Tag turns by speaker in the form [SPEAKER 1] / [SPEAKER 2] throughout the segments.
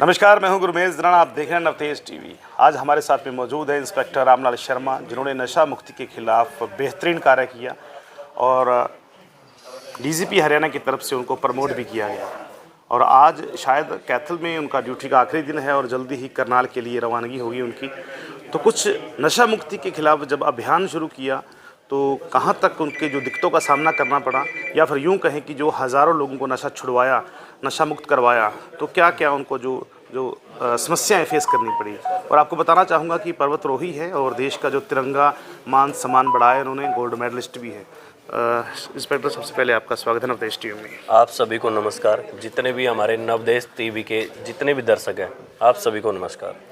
[SPEAKER 1] नमस्कार, मैं हूं गुरमेज दराना। आप देख रहे हैं नवतेज टीवी। आज हमारे साथ में मौजूद है इंस्पेक्टर रामलाल शर्मा, जिन्होंने नशा मुक्ति के खिलाफ बेहतरीन कार्य किया और डीजीपी हरियाणा की तरफ से उनको प्रमोट भी किया गया। और आज शायद कैथल में उनका ड्यूटी का आखिरी दिन है और जल्दी ही करनाल के लिए रवानगी होगी उनकी। तो कुछ नशा मुक्ति के खिलाफ जब अभियान शुरू किया तो कहाँ तक उनके जो दिक्कतों का सामना करना पड़ा, या फिर यूँ कहें कि जो हज़ारों लोगों को नशा छुड़वाया, नशा मुक्त करवाया, तो क्या क्या उनको जो समस्याएं फेस करनी पड़ी। और आपको बताना चाहूँगा कि पर्वतरोही है और देश का जो तिरंगा मान सम्मान बढ़ाया उन्होंने, गोल्ड मेडलिस्ट भी है। इंस्पेक्टर, सबसे पहले आपका स्वागत है नवदेश टीवी में।
[SPEAKER 2] आप सभी को नमस्कार। जितने भी हमारे नवदेश टीवी के जितने भी दर्शक हैं, आप सभी को नमस्कार।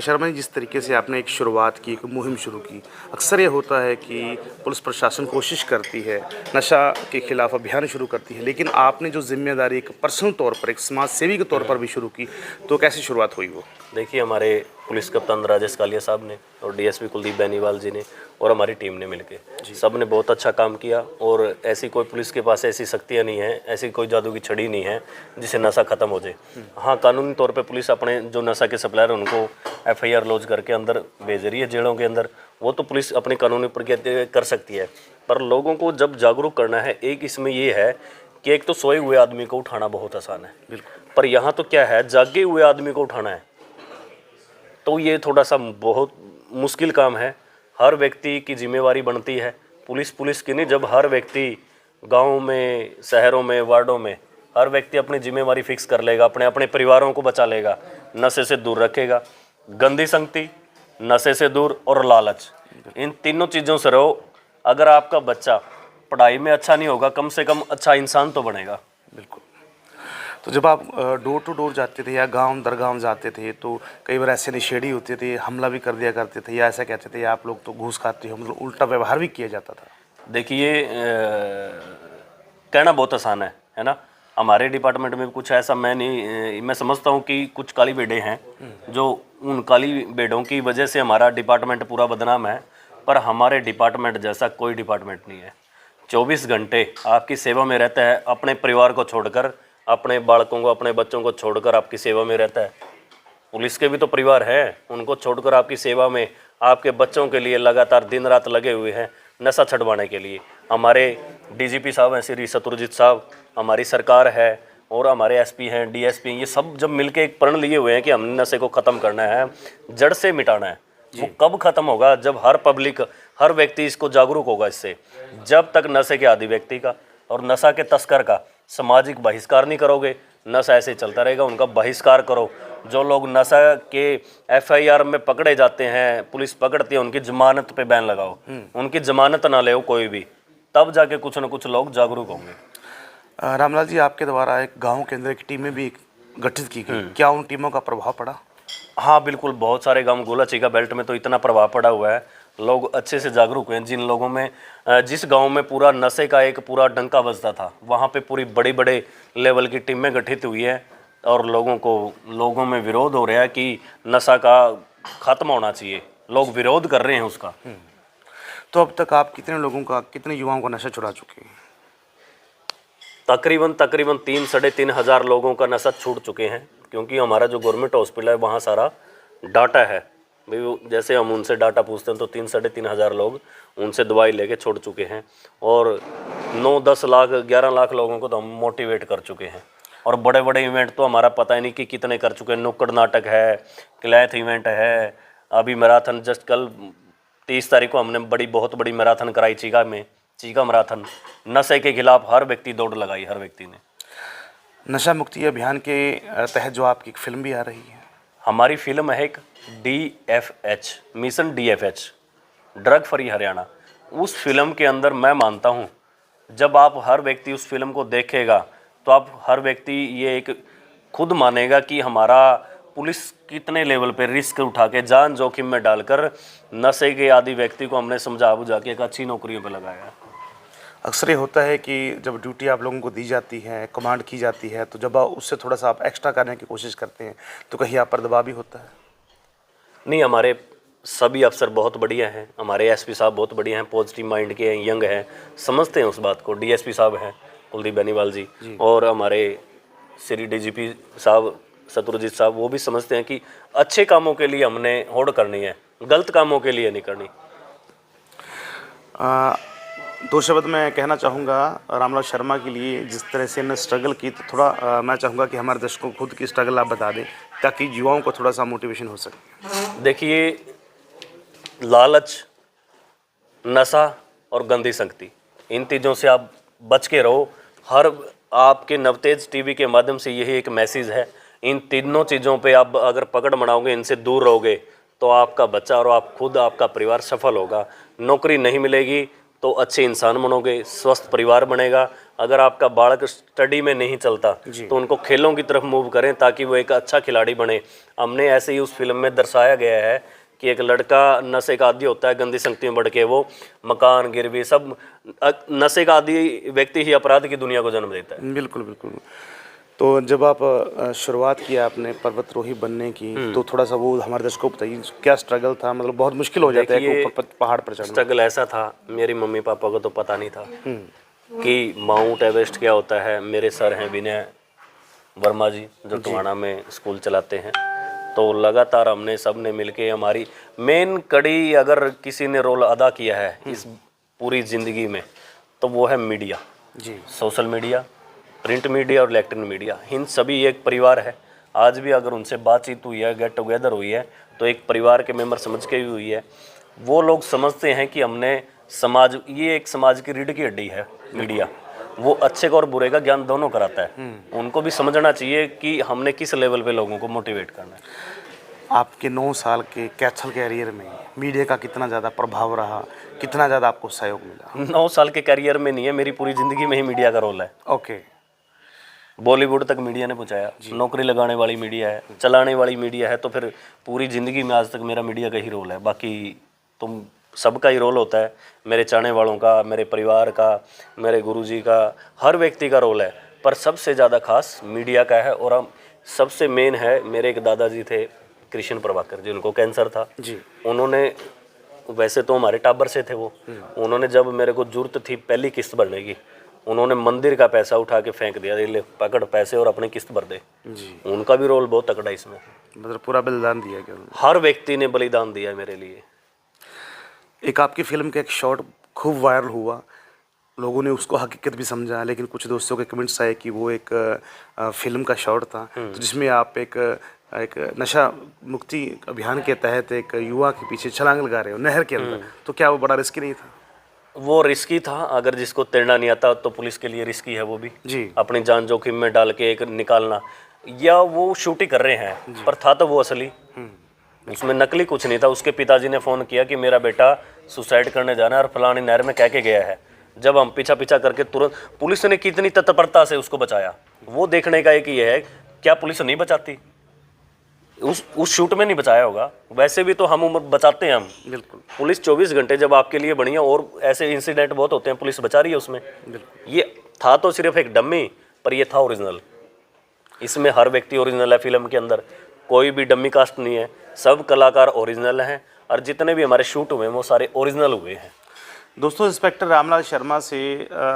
[SPEAKER 1] शर्मा जी, जिस तरीके से आपने एक शुरुआत की, एक मुहिम शुरू की, अक्सर ये होता है कि पुलिस प्रशासन कोशिश करती है, नशा के खिलाफ अभियान शुरू करती है, लेकिन आपने जो जिम्मेदारी एक पर्सनल तौर पर, एक समाज सेवी के तौर पर भी शुरू की, तो कैसी शुरुआत हुई वो?
[SPEAKER 2] देखिए, हमारे पुलिस कप्तान राजेश कालिया साहब ने और डीएसपी कुलदीप बेनीवाल जी ने और हमारी टीम ने मिलकर सब ने बहुत अच्छा काम किया। और ऐसी कोई पुलिस के पास ऐसी शक्तियाँ नहीं है, ऐसी कोई जादू की छड़ी नहीं है जिससे नशा ख़त्म हो जाए। हाँ, कानूनी तौर पे पुलिस अपने जो नशा के सप्लायर उनको एफआईआर लॉन्च करके अंदर भेज रही है, जेलों के अंदर। वो तो पुलिस अपनी कानूनी प्रक्रिया कर सकती है, पर लोगों को जब जागरूक करना है, एक इसमें ये है कि एक तो सोए हुए आदमी को उठाना बहुत आसान है, बिल्कुल, पर यहाँ तो क्या है, जागे हुए आदमी को उठाना है, तो ये थोड़ा सा बहुत मुश्किल काम है। हर व्यक्ति की जिम्मेवारी बनती है, पुलिस की नहीं। जब हर व्यक्ति गाँव में, शहरों में, वार्डों में हर व्यक्ति अपनी जिम्मेवारी फिक्स कर लेगा, अपने अपने परिवारों को बचा लेगा, नशे से दूर रखेगा। गंदी संगति, नशे से दूर और लालच, इन तीनों चीज़ों से रहो। अगर आपका बच्चा पढ़ाई में अच्छा नहीं होगा, कम से कम अच्छा इंसान तो बनेगा।
[SPEAKER 1] बिल्कुल। तो जब आप डोर टू डोर जाते थे या गांव दर गांव जाते थे, तो कई बार ऐसे नशेड़ी होते थे, हमला भी कर दिया करते थे, या ऐसा कहते थे आप लोग तो घूस खाते हो, मतलब उल्टा व्यवहार भी किया जाता था।
[SPEAKER 2] देखिए, कहना बहुत आसान है ना। हमारे डिपार्टमेंट में कुछ ऐसा मैं समझता हूँ कि कुछ काली बेड़े हैं, जो उन काली बेड़ों की वजह से हमारा डिपार्टमेंट पूरा बदनाम है। पर हमारे डिपार्टमेंट जैसा कोई डिपार्टमेंट नहीं है। 24 घंटे आपकी सेवा में रहता है, अपने परिवार को छोड़कर, अपने बालकों को, अपने बच्चों को छोड़कर आपकी सेवा में रहता है। पुलिस के भी तो परिवार है, उनको छोड़कर आपकी सेवा में, आपके बच्चों के लिए लगातार दिन रात लगे हुए हैं नशा छुड़वाने के लिए। हमारे डीजीपी साहब हैं श्री शत्रुजीत साहब, हमारी सरकार है, और हमारे एसपी हैं, डीएसपी, ये सब जब मिलके एक प्रण लिए हुए हैं कि हमने नशे को ख़त्म करना है, जड़ से मिटाना है। वो कब ख़त्म होगा? जब हर पब्लिक, हर व्यक्ति इसको जागरूक होगा इससे। जब तक नशे के आदि व्यक्ति का और नशा के तस्कर का सामाजिक बहिष्कार नहीं करोगे, नशा ऐसे चलता रहेगा। उनका बहिष्कार करो। जो लोग नशा के एफआईआर में पकड़े जाते हैं, पुलिस पकड़ती है, उनकी जमानत पे बैन लगाओ, उनकी जमानत ना ले कोई भी, तब जाके कुछ न कुछ लोग जागरूक होंगे।
[SPEAKER 1] रामलाल जी, आपके द्वारा एक गाँव के अंदर एक टीमें भी गठित की गई, क्या उन टीमों का प्रभाव पड़ा?
[SPEAKER 2] हाँ बिल्कुल, बहुत सारे गांव गोलाचीका बेल्ट में तो इतना प्रभाव पड़ा हुआ है, लोग अच्छे से जागरूक हुए हैं। जिन लोगों में, जिस गांव में पूरा नशे का एक पूरा डंका बजता था, वहाँ पे पूरी बड़ी बड़े लेवल की टीमें गठित हुई है, और लोगों में विरोध हो रहा है कि नशा का ख़त्म होना चाहिए। लोग विरोध कर रहे हैं उसका।
[SPEAKER 1] तो अब तक आप कितने लोगों का, कितने युवाओं का नशा छुड़ा चुके हैं?
[SPEAKER 2] तकरीबन 3-3.5 हज़ार लोगों का नशा छूट चुके हैं, क्योंकि हमारा जो गवर्नमेंट हॉस्पिटल है वहाँ सारा डाटा है भाई। जैसे हम उनसे डाटा पूछते हैं तो 3-3.5 हज़ार लोग उनसे दवाई लेके छोड़ चुके हैं, और 9-10 लाख 11 लाख लोगों को तो हम मोटिवेट कर चुके हैं। और बड़े बड़े इवेंट तो हमारा पता ही नहीं कि कितने कर चुके हैं। नुक्कड़ नाटक है, क्लैथ इवेंट है, अभी मैराथन जस्ट कल 30 तारीख को हमने बहुत बड़ी मैराथन कराई चीका मैराथन। नशे के खिलाफ हर व्यक्ति दौड़ लगाई, हर व्यक्ति ने।
[SPEAKER 1] नशा मुक्ति अभियान के तहत जो आपकी एक फिल्म भी आ रही है,
[SPEAKER 2] हमारी फिल्म है एक DFH, mission DFH, drug free Haryana. उस फिल्म के अंदर मैं मानता हूँ, जब आप हर व्यक्ति उस फिल्म को देखेगा तो आप हर व्यक्ति ये एक खुद मानेगा कि हमारा पुलिस कितने लेवल पे रिस्क उठा के, जान जोखिम में डालकर नशे के आदि व्यक्ति को हमने समझा बुझा के एक अच्छी नौकरियों पर लगाया।
[SPEAKER 1] अक्सर ये होता है कि जब ड्यूटी आप लोगों को दी जाती है, कमांड की जाती है, तो जब आप उससे थोड़ा सा आप एक्स्ट्रा करने की कोशिश करते हैं, तो कहीं आप पर दबाव भी होता है?
[SPEAKER 2] नहीं, हमारे सभी अफसर बहुत बढ़िया हैं, हमारे एसपी साहब बहुत बढ़िया हैं, पॉजिटिव माइंड के हैं, यंग हैं, समझते हैं उस बात को। डीएसपी साहब हैं कुलदीप बेनीवाल जी, और हमारे श्री डीजीपी साहब शत्रुजीत साहब, वो भी समझते हैं कि अच्छे कामों के लिए हमने होड़ करनी है, गलत कामों के लिए नहीं करनी।
[SPEAKER 1] दो शब्द मैं कहना चाहूँगा रामलाल शर्मा के लिए, जिस तरह से इन्होंने स्ट्रगल की, तो थोड़ा मैं चाहूँगा कि हमारे दर्शकों को खुद की स्ट्रगल आप बता दें ताकि युवाओं को थोड़ा सा मोटिवेशन हो सके।
[SPEAKER 2] देखिए, लालच, नशा और गंदी संगति, इन चीज़ों से आप बच के रहो। हर आपके नवतेज टीवी के माध्यम से यही एक मैसेज है, इन तीनों चीज़ों पे आप अगर पकड़ बनाओगे, इनसे दूर रहोगे, तो आपका बच्चा और आप खुद, आपका परिवार सफल होगा। नौकरी नहीं मिलेगी तो अच्छे इंसान बनोगे, स्वस्थ परिवार बनेगा। अगर आपका बालक स्टडी में नहीं चलता तो उनको खेलों की तरफ मूव करें ताकि वो एक अच्छा खिलाड़ी बने। हमने ऐसे ही उस फिल्म में दर्शाया गया है कि एक लड़का नशे का आदी होता है, गंदी संगति में बढ़ के वो मकान गिरवी सब, नशे का आदी व्यक्ति ही अपराध की दुनिया को जन्म देता है।
[SPEAKER 1] बिल्कुल बिल्कुल। तो जब आप शुरुआत किया आपने पर्वतरोही बनने की, तो थोड़ा सा वो हमारे दर्शकों को बताइए क्या स्ट्रगल था। मतलब बहुत मुश्किल हो जाता है कि ऊपर पहाड़ पर चढ़ना।
[SPEAKER 2] स्ट्रगल ऐसा था, मेरी मम्मी पापा को तो पता नहीं था कि माउंट एवरेस्ट क्या होता है। मेरे सर हैं विनय वर्मा जी, जो टोहाना में स्कूल चलाते हैं। तो लगातार हमने सब ने मिलके, हमारी मेन कड़ी अगर किसी ने रोल अदा किया है इस पूरी ज़िंदगी में, तो वो है मीडिया
[SPEAKER 1] जी।
[SPEAKER 2] सोशल मीडिया, प्रिंट मीडिया और इलेक्ट्रॉनिक मीडिया। इन सभी एक परिवार है। आज भी अगर उनसे बातचीत हुई है, गेट टुगेदर हुई है, तो एक परिवार के मेंबर समझ के भी हुई है। वो लोग समझते हैं कि हमने समाज, ये एक समाज की रीढ़ की हड्डी है मीडिया। वो अच्छे का और बुरे का ज्ञान दोनों कराता है। उनको भी समझना चाहिए कि हमने किस लेवल पे लोगों को मोटिवेट करना है।
[SPEAKER 1] आपके 9 साल के कैथल कैरियर में मीडिया का कितना ज़्यादा प्रभाव रहा, कितना ज़्यादा आपको सहयोग मिला?
[SPEAKER 2] 9 साल के करियर में नहीं है, मेरी पूरी ज़िंदगी में ही मीडिया का रोल है।
[SPEAKER 1] ओके।
[SPEAKER 2] बॉलीवुड तक मीडिया ने पहुंचाया, नौकरी लगाने वाली मीडिया है, चलाने वाली मीडिया है, तो फिर पूरी ज़िंदगी में आज तक मेरा मीडिया का ही रोल है। बाकी तुम सबका ही रोल होता है, मेरे चाहने वालों का, मेरे परिवार का, मेरे गुरुजी का, हर व्यक्ति का रोल है, पर सबसे ज़्यादा खास मीडिया का है। और हम सबसे मेन है, मेरे एक दादाजी थे कृष्ण प्रभाकर जी, उनको कैंसर था
[SPEAKER 1] जी।
[SPEAKER 2] उन्होंने, वैसे तो हमारे टाबर से थे वो, उन्होंने जब मेरे को जरूरत थी पहली किस्त भरने की, उन्होंने मंदिर का पैसा उठा के फेंक दिया, ले पकड़ पैसे और अपनी किस्त भर दे
[SPEAKER 1] जी।
[SPEAKER 2] उनका भी रोल बहुत तगड़ा इसमें।
[SPEAKER 1] मतलब पूरा बलिदान दिया गया उन्होंने।
[SPEAKER 2] हर व्यक्ति ने बलिदान दिया मेरे लिए।
[SPEAKER 1] एक आपकी फिल्म का एक शॉट खूब वायरल हुआ, लोगों ने उसको हकीकत भी समझा, लेकिन कुछ दोस्तों के कमेंट्स आए कि वो एक फिल्म का शॉट था, तो जिसमें आप एक नशा मुक्ति अभियान के तहत एक युवा के पीछे छलांग लगा रहे हो नहर के अंदर, तो क्या वो बड़ा रिस्की नहीं था?
[SPEAKER 2] वो रिस्की था, अगर जिसको तैरना नहीं आता तो पुलिस के लिए रिस्की है वो भी
[SPEAKER 1] जी।
[SPEAKER 2] अपनी जान जोखिम में डाल के एक निकालना। या वो शूटिंग कर रहे हैं, पर था तो वो असली, उसमें नकली कुछ नहीं था। उसके पिताजी ने फ़ोन किया कि मेरा बेटा सुसाइड करने जाना है और फलानी नहर में कह के गया है। जब हम पीछा पीछा करके तुरंत, पुलिस ने कितनी तत्परता से उसको बचाया, वो देखने का एक ये है, क्या पुलिस नहीं बचाती? उस शूट में नहीं बचाया होगा, वैसे भी तो हम उम्र बचाते हैं हम।
[SPEAKER 1] बिल्कुल।
[SPEAKER 2] पुलिस 24 घंटे जब आपके लिए बनी है, और ऐसे इंसिडेंट बहुत होते हैं, पुलिस बचा रही है उसमें। ये था तो सिर्फ एक डम्मी, पर ये था ओरिजिनल। इसमें हर व्यक्ति ओरिजिनल है फिल्म के अंदर, कोई भी डम्मी कास्ट नहीं है, सब कलाकार ओरिजिनल हैं, और जितने भी हमारे शूट हुए हैं वो सारे ओरिजिनल हुए हैं।
[SPEAKER 1] दोस्तों, इंस्पेक्टर रामलाल शर्मा से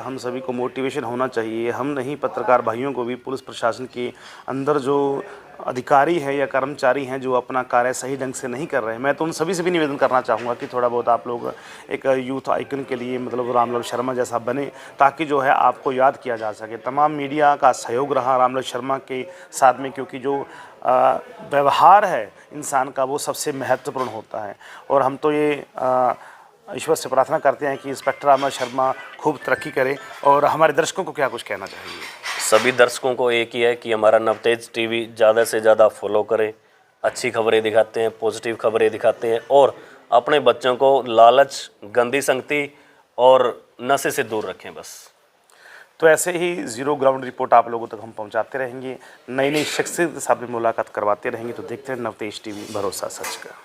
[SPEAKER 1] हम सभी को मोटिवेशन होना चाहिए। हम नहीं, पत्रकार भाइयों को भी, पुलिस प्रशासन के अंदर जो अधिकारी हैं या कर्मचारी हैं जो अपना कार्य सही ढंग से नहीं कर रहे हैं, मैं तो उन सभी से भी निवेदन करना चाहूँगा कि थोड़ा बहुत आप लोग एक यूथ आइकन के लिए, मतलब रामलाल शर्मा जैसा बने, ताकि जो है आपको याद किया जा सके। तमाम मीडिया का सहयोग रहा रामलाल शर्मा के साथ में, क्योंकि जो व्यवहार है इंसान का वो सबसे महत्वपूर्ण होता है। और हम तो ये ईश्वर से प्रार्थना करते हैं कि इंस्पेक्टर रामलाल शर्मा खूब तरक्की करे। और हमारे दर्शकों को क्या कुछ कहना चाहिए?
[SPEAKER 2] सभी दर्शकों को एक ही है कि हमारा नवतेज टीवी ज़्यादा से ज़्यादा फॉलो करें। अच्छी खबरें दिखाते हैं, पॉजिटिव खबरें दिखाते हैं, और अपने बच्चों को लालच, गंदी संगति और नशे से दूर रखें बस।
[SPEAKER 1] तो ऐसे ही जीरो ग्राउंड रिपोर्ट आप लोगों तक हम पहुंचाते रहेंगे, नई नई शख्सियत के साथ भी मुलाकात करवाते रहेंगे। तो देखते हैं नवतेज टीवी, भरोसा सच का।